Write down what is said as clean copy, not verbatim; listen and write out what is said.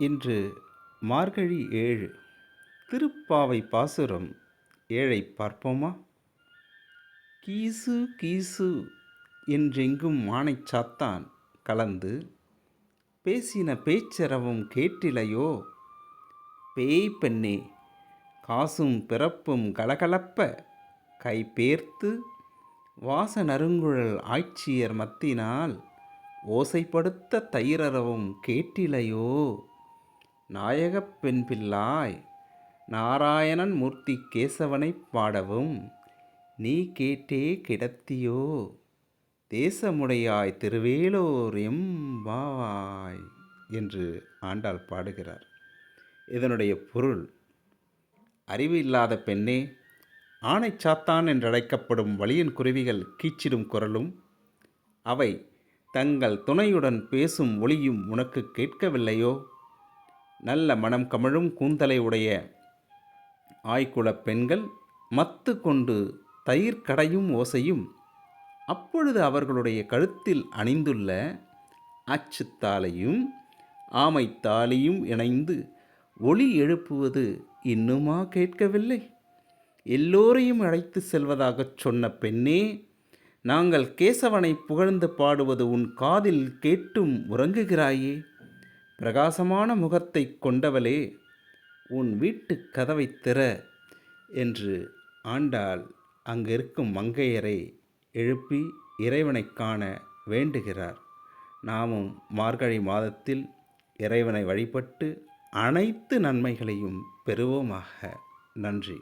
இன்று மார்கழி 7 திருப்பாவை பாசுரம் 7 பார்ப்போமா? கீசு கீசு என்றெங்கும் மானைச் சாத்தான் கலந்து பேசின பேச்சரவும் கேட்டிலையோ? பேய் பெண்ணே, காசும் பிறப்பும் கலகலப்ப கைபேர்த்து வாச நறுங்குழல் ஆய்ச்சியர் மத்தினால் ஓசைப்படுத்த தயிரறவும் கேட்டிலையோ? நாயகப் பெண் பிள்ளாய் நாராயணன் மூர்த்தி கேசவனைப் பாடவும் நீ கேட்டே கிடத்தியோ? தேசமுடையாய் திருவேலோர் எம்பாவாய் என்று ஆண்டாள் பாடுகிறார். இதனுடைய பொருள், அறிவு இல்லாத பெண்ணே, ஆனைச் சாத்தான் என்றழைக்கப்படும் வலியன் குருவிகள் கீச்சிடும் குரலும் அவை தங்கள் துணையுடன் பேசும் ஒளியும் உனக்கு கேட்கவில்லையோ? நல்ல மனம் கமழும் கூந்தலை உடைய ஆய்குலப் பெண்கள் மத்து கொண்டு தயிர் கடையும் ஓசையும் அப்பொழுது அவர்களுடைய கழுத்தில் அணிந்துள்ள அச்சுத்தாலையும் ஆமைத்தாலியும் இணைந்து ஒளி எழுப்புவது இன்னுமா கேட்கவில்லை? எல்லோரையும் அழைத்து செல்வதாகச் சொன்ன பெண்ணே, நாங்கள் கேசவனை புகழ்ந்து பாடுவது உன் காதில் கேட்டும் உறங்குகிறாயே? பிரகாசமான முகத்தை கொண்டவளே, உன் வீட்டு கதவை திற என்று ஆண்டாள் அங்கிருக்கும் மங்கையரை எழுப்பி இறைவனை காண வேண்டுகிறார். நாமும் மார்கழி மாதத்தில் இறைவனை வழிபட்டு அனைத்து நன்மைகளையும் பெறுவோமாக. நன்றி.